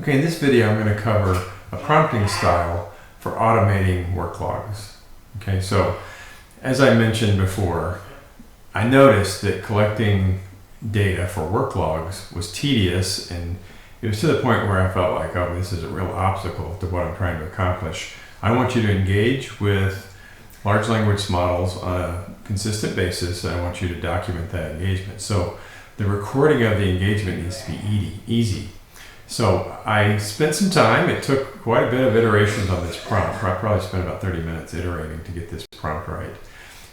Okay, in this video I'm going to cover a prompting style for automating work logs. Okay, so as I mentioned before, I noticed that collecting data for work logs was tedious, and it was to the point where I felt like, oh, this is a real obstacle to what I'm trying to accomplish. I want you to engage with large language models on a consistent basis, and I want you to document that engagement. So the recording of the engagement needs to be easy. So I spent some time. It took quite a bit of iterations on this prompt. I probably spent about 30 minutes iterating to get this prompt right.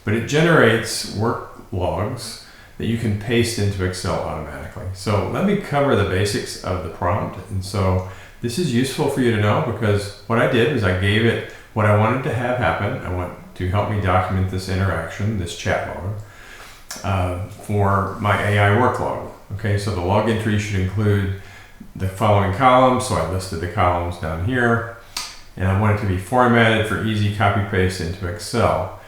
But it generates work logs that you can paste into Excel automatically. So let me cover the basics of the prompt. And so this is useful for you to know, because what I did was I gave it what I wanted to have happen. I want to help me document this interaction, this chat log, for my AI work log. Okay, so the log entry should include the following columns. So I listed the columns down here, and I want it to be formatted for easy copy paste into Excel.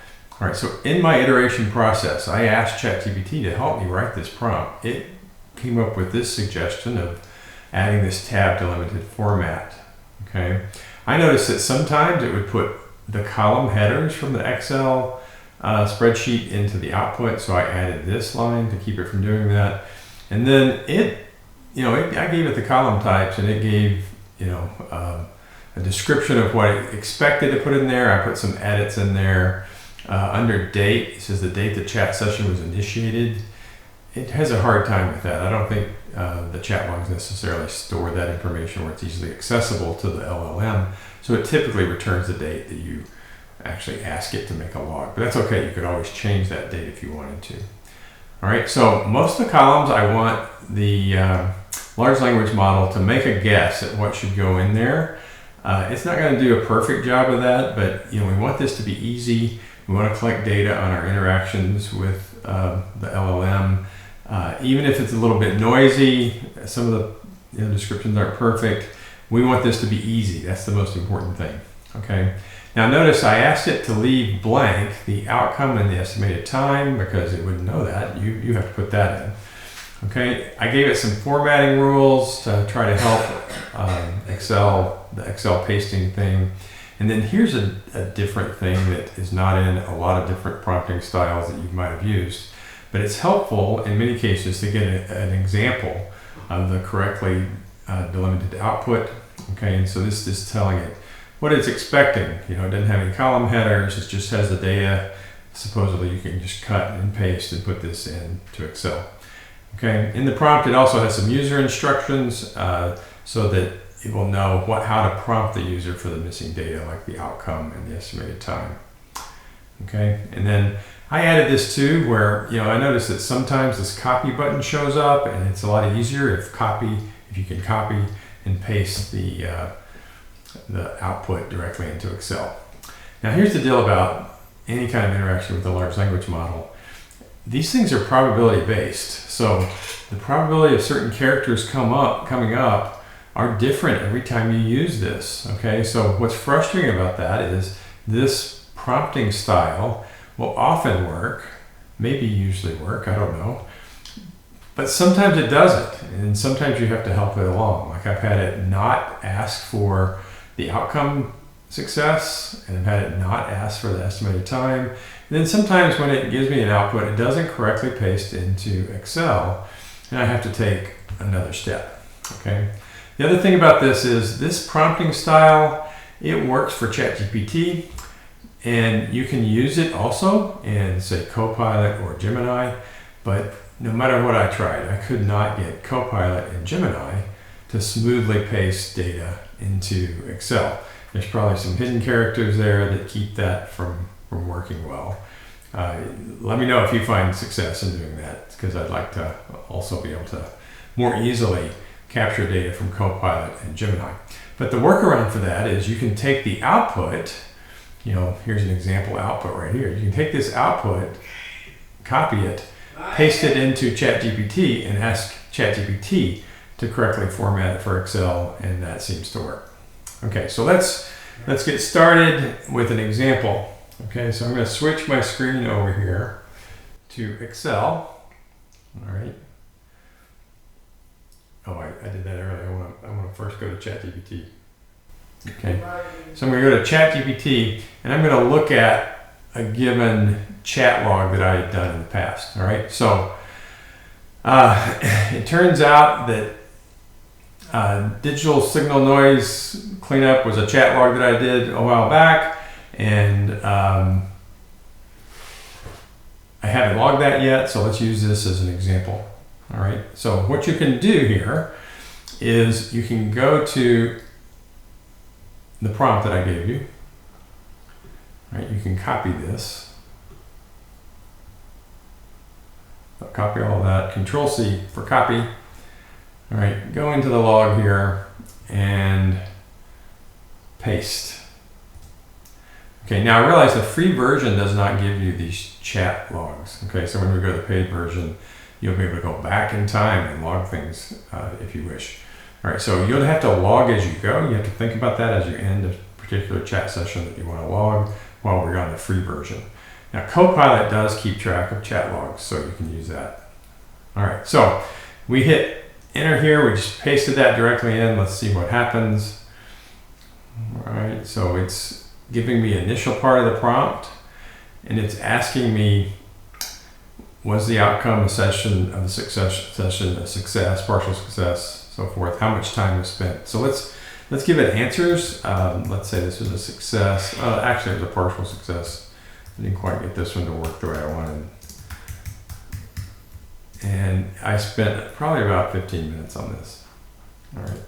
All right, so in my iteration process, I asked ChatGPT to help me write this prompt. It came up with this suggestion of adding this tab delimited format. Okay, I noticed that sometimes it would put the column headers from the Excel spreadsheet into the output, so I added this line to keep it from doing that. And then I gave it the column types, and it gave a description of what it expected to put in there. I put some edits in there. Under date, it says the date the chat session was initiated. It has a hard time with that. I don't think the chat logs necessarily store that information where it's easily accessible to the LLM. So it typically returns the date that you actually ask it to make a log. But that's okay. You could always change that date if you wanted to. All right, so most of the columns, I want the large language model to make a guess at what should go in there. It's not going to do a perfect job of that, but we want this to be easy. We want to collect data on our interactions with the LLM. Even if it's a little bit noisy, some of the descriptions aren't perfect, we want this to be easy. That's the most important thing. Okay. Now notice I asked it to leave blank the outcome and the estimated time, because it wouldn't know that. You have to put that in. Okay, I gave it some formatting rules to try to help the Excel pasting thing. And then here's a different thing that is not in a lot of different prompting styles that you might have used. But it's helpful in many cases to get an example of the correctly delimited output. Okay, and so this is telling it what it's expecting. It doesn't have any column headers. It just has the data. Supposedly you can just cut and paste and put this into Excel. Okay, in the prompt it also has some user instructions so that it will know how to prompt the user for the missing data, like the outcome and the estimated time. Okay, and then I added this too, where I noticed that sometimes this copy button shows up, and it's a lot easier if you can copy and paste the output directly into Excel. Now here's the deal about any kind of interaction with a large language model. These things are probability based, so the probability of certain characters coming up are different every time you use this. Okay, so what's frustrating about that is this prompting style will often work, maybe usually work, I don't know, but sometimes it doesn't, and sometimes you have to help it along. Like I've had it not ask for the outcome success, and I've had it not ask for the estimated time. And then sometimes when it gives me an output, it doesn't correctly paste into Excel, and I have to take another step. Okay. The other thing about this is this prompting style, it works for ChatGPT, and you can use it also in, say, Copilot or Gemini, but no matter what I tried, I could not get Copilot and Gemini to smoothly paste data into Excel. There's probably some hidden characters there that keep that from working well. Let me know if you find success in doing that, because I'd like to also be able to more easily capture data from Copilot and Gemini. But the workaround for that is you can take the output, here's an example output right here. You can take this output, copy it, paste it into ChatGPT, and ask ChatGPT to correctly format it for Excel, and that seems to work. Okay, so let's get started with an example. Okay, so I'm going to switch my screen over here to Excel. All right. Oh, I did that earlier. I want to first go to ChatGPT. Okay, so I'm going to go to ChatGPT and I'm going to look at a given chat log that I had done in the past. All right, so it turns out that digital signal noise cleanup was a chat log that I did a while back, and I haven't logged that yet, so let's use this as an example. All right, so what you can do here is you can go to the prompt that I gave you. All right, you can copy this. I'll copy all of that, Control C for copy. All right, go into the log here and paste. Okay, now I realize the free version does not give you these chat logs. Okay, so when we go to the paid version, you'll be able to go back in time and log things if you wish. All right, so you'll have to log as you go. You have to think about that as you end a particular chat session that you want to log while we're on the free version. Now, Copilot does keep track of chat logs, so you can use that. All right, so we hit enter here. We just pasted that directly in. Let's see what happens. All right, so it's giving me initial part of the prompt, and it's asking me, was the outcome a session of the session a success, partial success, so forth? How much time was spent? So let's give it answers. Let's say this was a success. Actually, it was a partial success. I didn't quite get this one to work the way I wanted. And I spent probably about 15 minutes on this. All right.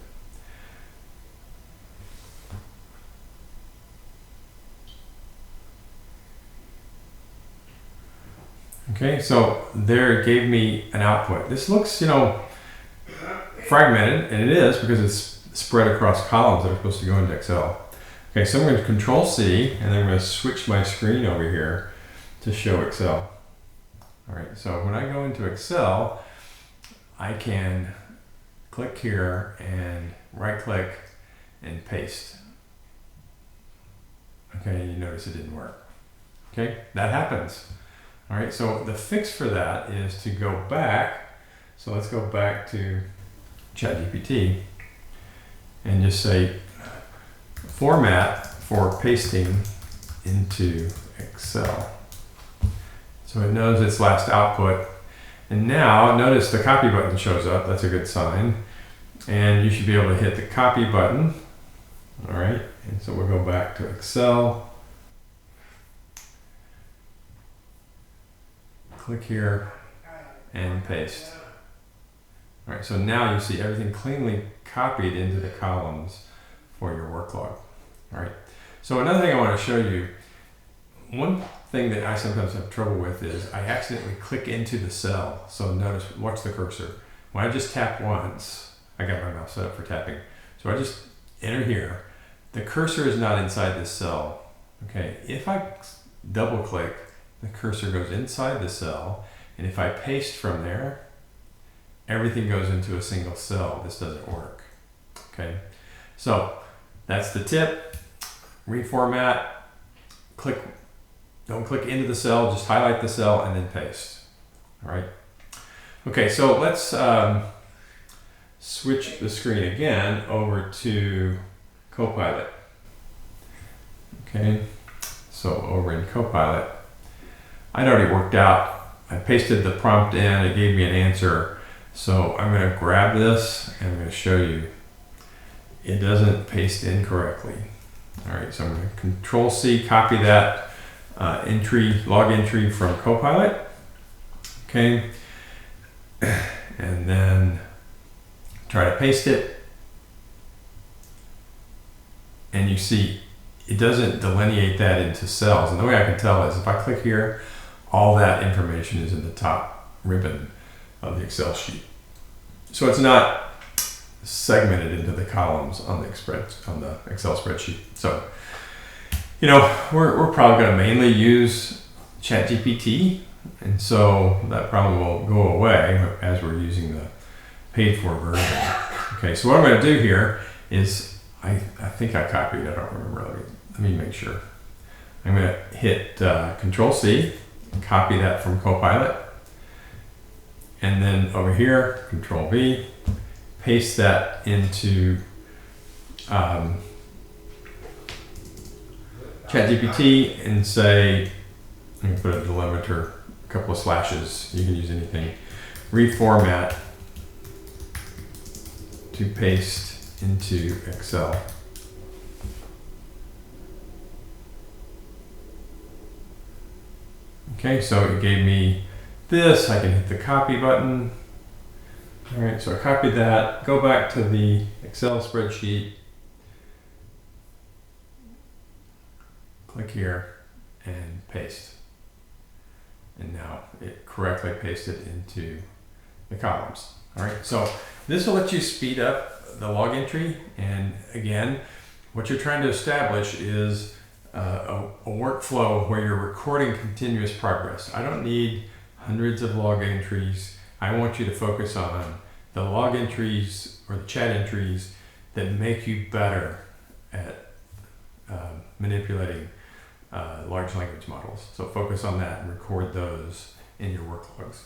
Okay, so there it gave me an output. This looks, fragmented, and it is because it's spread across columns that are supposed to go into Excel. Okay, so I'm going to Control C, and then I'm going to switch my screen over here to show Excel. All right, so when I go into Excel, I can click here and right-click and paste. Okay, you notice it didn't work. Okay, that happens. All right, so the fix for that is to go back. So let's go back to ChatGPT and just say format for pasting into Excel. So it knows its last output. And now notice the copy button shows up. That's a good sign. And you should be able to hit the copy button. All right, and so we'll go back to Excel. Click here and paste. All right, so now you see everything cleanly copied into the columns for your work log. All right, so another thing I want to show you, one thing that I sometimes have trouble with is I accidentally click into the cell. So notice, watch the cursor. When I just tap once, I got my mouse set up for tapping. So I just enter here. The cursor is not inside this cell. Okay, if I double click, the cursor goes inside the cell, and if I paste from there, everything goes into a single cell. This doesn't work. Okay, so that's the tip. Reformat, don't click into the cell, just highlight the cell and then paste. All right. Okay, so let's switch the screen again over to Copilot. Okay, so over in Copilot, I'd already worked out, I pasted the prompt in, it gave me an answer. So I'm going to grab this and I'm going to show you it doesn't paste in correctly. All right, so I'm going to Control C, copy that log entry from Copilot. Okay, and then try to paste it. And you see it doesn't delineate that into cells. And the way I can tell is if I click here, all that information is in the top ribbon of the Excel sheet. So it's not segmented into the columns on the Excel spreadsheet. So, we're probably going to mainly use ChatGPT, and so that probably will go away as we're using the paid for version. Okay, so what I'm going to do here is, I think I copied, I don't remember, let me make sure. I'm going to hit Control C, copy that from Copilot, and then over here, Control V, paste that into ChatGPT and say, I'm going to put a delimiter, a couple of slashes, you can use anything, reformat to paste into Excel. Okay, so it gave me this. I can hit the copy button. All right, so I copied that, go back to the Excel spreadsheet, click here and paste. And now it correctly pasted into the columns. All right, so this will let you speed up the log entry. And again, what you're trying to establish is a workflow where you're recording continuous progress. I don't need hundreds of log entries. I want you to focus on the log entries or the chat entries that make you better at manipulating large language models. So focus on that and record those in your worklogs.